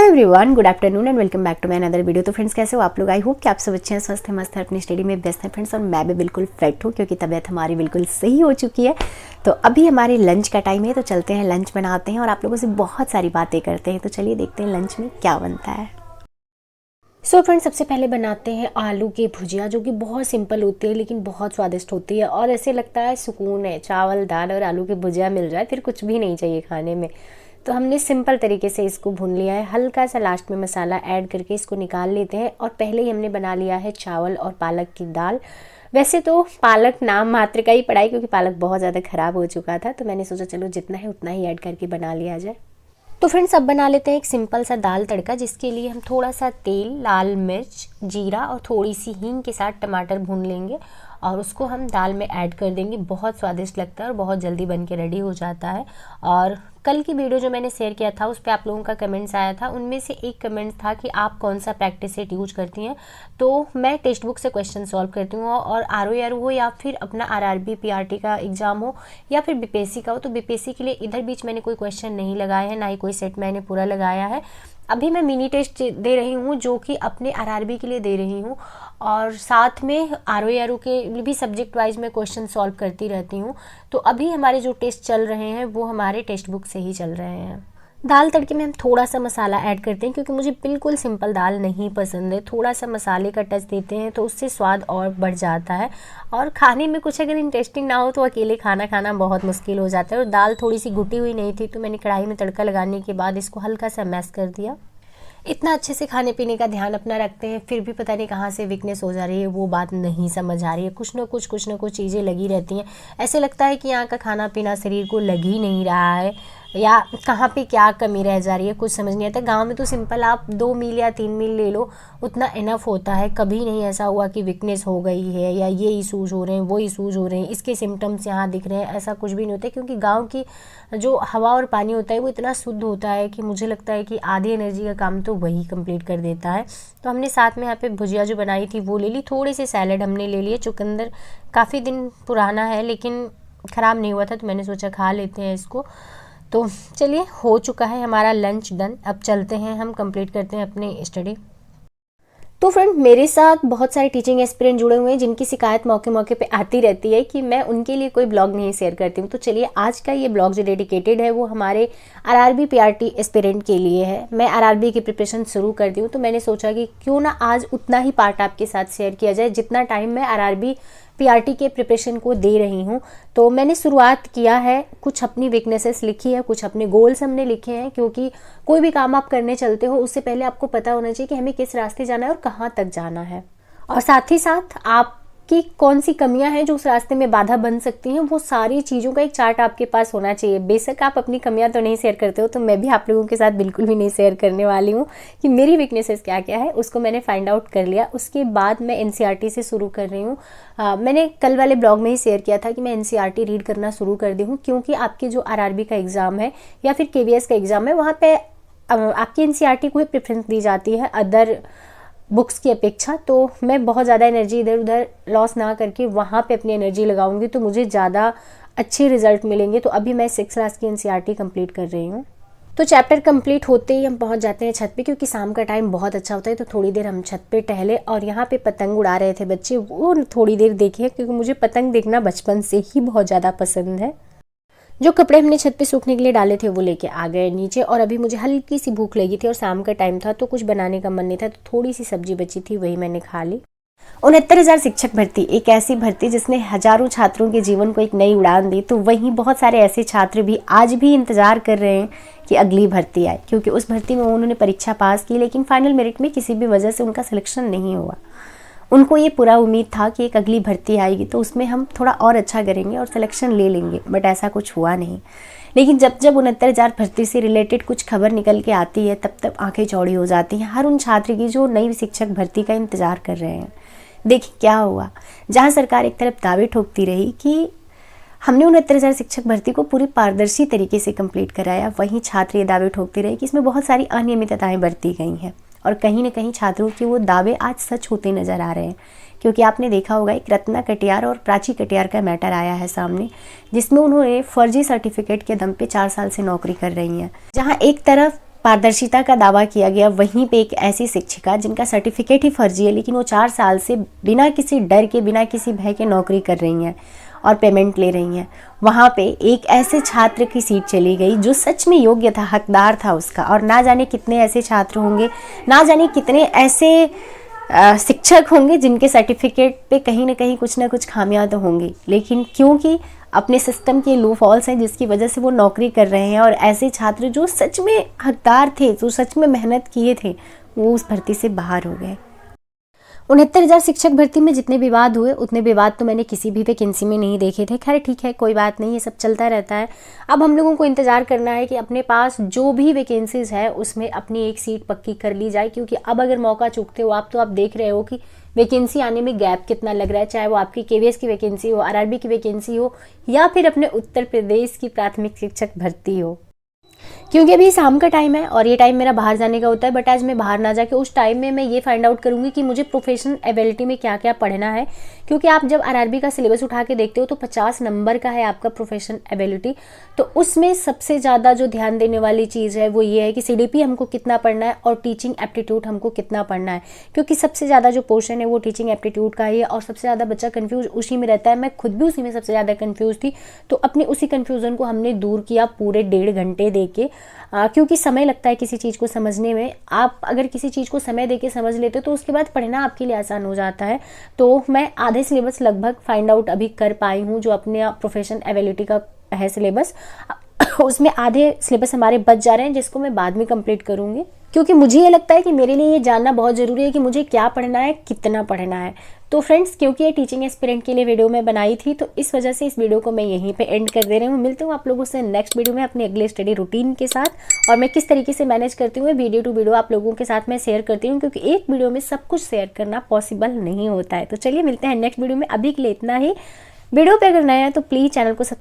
Everyone, good afternoon and welcome back to my another video. तो friends, कैसे हो आप लोग? आई होप कि आप सब अच्छे हैं, स्वस्थ हैं, मस्त हैं, अपनी स्टडी में व्यस्त हैं फ्रेंड्स। और मैं भी बिल्कुल फिट हूँ क्योंकि तबीयत हमारी बिल्कुल सही हो चुकी है। तो अभी हमारे लंच का टाइम है, तो चलते हैं लंच बनाते हैं और आप लोगों से बहुत सारी बातें करते हैं। तो चलिए देखते हैं लंच में क्या बनता है। सो फ्रेंड्स, सबसे पहले बनाते हैं आलू की भुजिया, जो कि बहुत सिंपल होती है लेकिन बहुत स्वादिष्ट होती है। और ऐसे लगता है सुकून है, चावल दाल और आलू की भुजिया मिल जाए फिर कुछ भी नहीं चाहिए खाने में। तो हमने सिंपल तरीके से इसको भून लिया है, हल्का सा लास्ट में मसाला ऐड करके इसको निकाल लेते हैं। और पहले ही हमने बना लिया है चावल और पालक की दाल। वैसे तो पालक नाम मात्र का ही पड़ा है क्योंकि पालक बहुत ज़्यादा ख़राब हो चुका था, तो मैंने सोचा चलो जितना है उतना ही ऐड करके बना लिया जाए। तो फ्रेंड्स, अब बना लेते हैं एक सिंपल सा दाल तड़का, जिसके लिए हम थोड़ा सा तेल, लाल मिर्च, जीरा और थोड़ी सी हींग के साथ टमाटर भून लेंगे और उसको हम दाल में ऐड कर देंगे। बहुत स्वादिष्ट लगता है और बहुत जल्दी बन के रेडी हो जाता है। और कल की वीडियो जो मैंने शेयर किया था उस पर आप लोगों का कमेंट्स आया था, उनमें से एक कमेंट था कि आप कौन सा प्रैक्टिस सेट यूज करती हैं। तो मैं टेक्स्ट बुक से क्वेश्चन सॉल्व करती हूँ, और RO हो या फिर अपना RRB PRT का एग्जाम हो या फिर BPSC का हो। तो BPSC के लिए इधर बीच मैंने कोई क्वेश्चन नहीं लगाया है, ना ही कोई सेट मैंने पूरा लगाया है। अभी मैं मिनी टेस्ट दे रही हूँ जो कि अपने RRB के लिए दे रही हूँ, और साथ में RO के भी सब्जेक्ट वाइज मैं क्वेश्चन सॉल्व करती रहती हूँ। तो अभी हमारे जो टेस्ट चल रहे हैं वो हमारे टेक्स्ट बुक से ही चल रहे हैं। दाल तड़के में हम थोड़ा सा मसाला ऐड करते हैं क्योंकि मुझे बिल्कुल सिंपल दाल नहीं पसंद है। थोड़ा सा मसाले का टच देते हैं तो उससे स्वाद और बढ़ जाता है, और खाने में कुछ अगर इंटरेस्टिंग ना हो तो अकेले खाना बहुत मुश्किल हो जाता है। और दाल थोड़ी सी घुटी हुई नहीं थी, तो मैंने कढ़ाई में तड़का लगाने के बाद इसको हल्का सा मैश कर दिया। इतना अच्छे से खाने पीने का ध्यान अपना रखते हैं, फिर भी पता नहीं कहाँ से वीकनेस हो जा रही है, वो बात नहीं समझ आ रही है। कुछ ना कुछ चीज़ें लगी रहती हैं। ऐसे लगता है कि यहाँ का खाना पीना शरीर को लग ही नहीं रहा है, या कहाँ पे क्या कमी रह जा रही है कुछ समझ नहीं आता। गांव में तो सिंपल आप 2 मील या 3 मील ले लो, उतना इनफ होता है। कभी नहीं ऐसा हुआ कि वीकनेस हो गई है या ये इशूज़ हो रहे हैं, वो इशूज़ हो रहे हैं, इसके सिम्टम्स यहाँ दिख रहे हैं, ऐसा कुछ भी नहीं होता। क्योंकि गाँव की जो हवा और पानी होता है वो इतना शुद्ध होता है कि मुझे लगता है कि आधी एनर्जी का काम तो वही कंप्लीट कर देता है। तो हमने साथ में यहाँ पे भुजिया जो बनाई थी वो ले ली, थोड़े से सैलड हमने ले लिए। चुकंदर काफ़ी दिन पुराना है लेकिन ख़राब नहीं हुआ था, तो मैंने सोचा खा लेते हैं इसको। तो चलिए, हो चुका है हमारा लंच डन। अब चलते हैं, हम कंप्लीट करते हैं अपनी स्टडी। तो फ्रेंड, मेरे साथ बहुत सारे टीचिंग एस्पिरेंट जुड़े हुए हैं जिनकी शिकायत मौके मौके पे आती रहती है कि मैं उनके लिए कोई ब्लॉग नहीं शेयर करती हूँ। तो चलिए, आज का ये ब्लॉग जो डेडिकेटेड है वो हमारे RRB PRT एस्पिरेंट के लिए है। मैं RRB की प्रिपरेशन शुरू कर दी हूँ, तो मैंने सोचा कि क्यों ना आज उतना ही पार्ट आपके साथ शेयर किया जाए जितना टाइम मैं RRB PRT के प्रिपरेशन को दे रही हूँ। तो मैंने शुरुआत किया है, कुछ अपनी वीकनेसेस लिखी है, कुछ अपने गोल्स हमने लिखे हैं। क्योंकि कोई भी काम आप करने चलते हो उससे पहले आपको पता होना चाहिए कि हमें किस रास्ते जाना है और कहाँ तक जाना है, और साथ ही साथ आपकी कौन सी कमियां हैं जो उस रास्ते में बाधा बन सकती हैं। वो सारी चीज़ों का एक चार्ट आपके पास होना चाहिए। बेशक आप अपनी कमियां तो नहीं शेयर करते हो, तो मैं भी आप लोगों के साथ बिल्कुल भी नहीं शेयर करने वाली हूँ कि मेरी वीकनेसेस क्या क्या है। उसको मैंने फाइंड आउट कर लिया, उसके बाद मैं NCERT से शुरू कर रही हूँ। मैंने कल वाले ब्लॉग में ही शेयर किया था कि मैं NCERT रीड करना शुरू कर दी हूँ, क्योंकि आपके जो RRB का एग्ज़ाम है या फिर KVS का एग्ज़ाम है, वहाँ पे आपकी NCERT को ही प्रेफरेंस दी जाती है अदर बुक्स की अपेक्षा। तो मैं बहुत ज़्यादा एनर्जी इधर उधर लॉस ना करके वहाँ पे अपनी एनर्जी लगाऊंगी तो मुझे ज़्यादा अच्छे रिजल्ट मिलेंगे। तो अभी मैं 6th क्लास की NCERT कंप्लीट कर रही हूँ। तो चैप्टर कंप्लीट होते ही हम पहुंच जाते हैं छत पे, क्योंकि शाम का टाइम बहुत अच्छा होता है। तो थोड़ी देर हम छत पे टहले, और यहाँ पे पतंग उड़ा रहे थे बच्चे, वो थोड़ी देर देखे क्योंकि मुझे पतंग देखना बचपन से ही बहुत ज़्यादा पसंद है। जो कपड़े हमने छत पे सूखने के लिए डाले थे वो लेके आ गए नीचे। और अभी मुझे हल्की सी भूख लगी थी और शाम का टाइम था, तो कुछ बनाने का मन नहीं था, तो थोड़ी सी सब्जी बची थी वही मैंने खा ली। 69,000 शिक्षक भर्ती, एक ऐसी भर्ती जिसने हजारों छात्रों के जीवन को एक नई उड़ान दी। तो वहीं बहुत सारे ऐसे छात्र भी आज भी इंतजार कर रहे हैं कि अगली भर्ती आए, क्योंकि उस भर्ती में उन्होंने परीक्षा पास की लेकिन फाइनल मेरिट में किसी भी वजह से उनका सिलेक्शन नहीं हुआ। उनको ये पूरा उम्मीद था कि एक अगली भर्ती आएगी तो उसमें हम थोड़ा और अच्छा करेंगे और सिलेक्शन ले लेंगे, बट ऐसा कुछ हुआ नहीं। लेकिन जब 69,000 भर्ती से रिलेटेड कुछ खबर निकल के आती है तब आंखें चौड़ी हो जाती हैं हर उन छात्र की जो नई शिक्षक भर्ती का इंतजार कर रहे हैं। देखिए क्या हुआ, जहाँ सरकार एक तरफ दावे ठोकती रही कि हमने 69,000 शिक्षक भर्ती को पूरी पारदर्शी तरीके से कंप्लीट कराया, वहीं छात्र ये दावे ठोकते रहे कि इसमें बहुत सारी अनियमितताएं बरती गई हैं। और कहीं ना कहीं छात्रों के वो दावे आज सच होते नजर आ रहे हैं, क्योंकि आपने देखा होगा एक रत्ना कटियार और प्राची कटियार का मैटर आया है सामने, जिसमें उन्होंने फर्जी सर्टिफिकेट के दम पे 4 साल से नौकरी कर रही हैं। जहां एक तरफ पारदर्शिता का दावा किया गया, वहीं पे एक ऐसी शिक्षिका जिनका सर्टिफिकेट ही फर्जी है, लेकिन वो 4 साल से बिना किसी डर के, बिना किसी भय के नौकरी कर रही हैं और पेमेंट ले रही हैं। वहाँ पे एक ऐसे छात्र की सीट चली गई जो सच में योग्य था, हकदार था उसका। और ना जाने कितने ऐसे छात्र होंगे, ना जाने कितने ऐसे शिक्षक होंगे जिनके सर्टिफिकेट पे कहीं ना कहीं कुछ ना कुछ खामियां तो होंगी, लेकिन क्योंकि अपने सिस्टम के लूप होल्स हैं जिसकी वजह से वो नौकरी कर रहे हैं। और ऐसे छात्र जो सच में हकदार थे, जो सच में मेहनत किए थे, वो उस भर्ती से बाहर हो गए। 69,000 शिक्षक भर्ती में जितने विवाद हुए, उतने विवाद तो मैंने किसी भी वैकेंसी में नहीं देखे थे। खैर ठीक है, कोई बात नहीं, ये सब चलता रहता है। अब हम लोगों को इंतज़ार करना है कि अपने पास जो भी वैकेंसीज़ है उसमें अपनी एक सीट पक्की कर ली जाए, क्योंकि अब अगर मौका चूकते हो आप, तो आप देख रहे हो कि वैकेंसी आने में गैप कितना लग रहा है, चाहे वो आपकी KVS की वैकेंसी हो, RRB की वैकेंसी हो, या फिर अपने उत्तर प्रदेश की प्राथमिक शिक्षक भर्ती हो। क्योंकि अभी शाम का टाइम है और ये टाइम मेरा बाहर जाने का होता है, बट आज मैं बाहर ना जाके उस टाइम में मैं ये फाइंड आउट करूंगी कि मुझे प्रोफेशनल एबिलिटी में क्या क्या पढ़ना है। क्योंकि आप जब RRB का सिलेबस उठा के देखते हो तो 50 नंबर का है आपका प्रोफेशनल एबिलिटी। तो उसमें सबसे ज़्यादा जो ध्यान देने वाली चीज़ है वो ये है कि CDP हमको कितना पढ़ना है और टीचिंग एप्टीट्यूड हमको कितना पढ़ना है, क्योंकि सबसे ज़्यादा जो पोर्शन है वो टीचिंग एप्टीट्यूड का ही है और सबसे ज़्यादा बच्चा कन्फ्यूज उसी में रहता है। मैं खुद भी उसी में सबसे ज़्यादा कन्फ्यूज थी, तो अपने उसी कन्फ्यूज़न को हमने दूर किया पूरे 1.5 घंटे दे के। क्योंकि समय लगता है किसी चीज़ को समझने में। आप अगर किसी चीज़ को समय देके समझ लेते हो तो उसके बाद पढ़ना आपके लिए आसान हो जाता है। तो मैं आधे सिलेबस लगभग फाइंड आउट अभी कर पाई हूँ, जो अपने प्रोफेशनल एबिलिटी का है सिलेबस। उसमें आधे सिलेबस हमारे बच जा रहे हैं, जिसको मैं बाद में कंप्लीट करूँगी, क्योंकि मुझे ये लगता है कि मेरे लिए ये जानना बहुत ज़रूरी है कि मुझे क्या पढ़ना है, कितना पढ़ना है। तो फ्रेंड्स, क्योंकि ये टीचिंग एस्पिरेंट के लिए वीडियो मैं बनाई थी, तो इस वजह से इस वीडियो को मैं यहीं पे एंड कर दे रही हूँ। मिलती हूँ आप लोगों से नेक्स्ट वीडियो में अपने अगले स्टडी रूटीन के साथ, और मैं किस तरीके से मैनेज करती हूँ वीडियो टू वीडियो आप लोगों के साथ मैं शेयर करती हूँ, क्योंकि एक वीडियो में सब कुछ शेयर करना पॉसिबल नहीं होता है। तो चलिए मिलते हैं नेक्स्ट वीडियो में, अभी के लिए इतना ही। वीडियो पे अगर नया है तो प्लीज़ चैनल को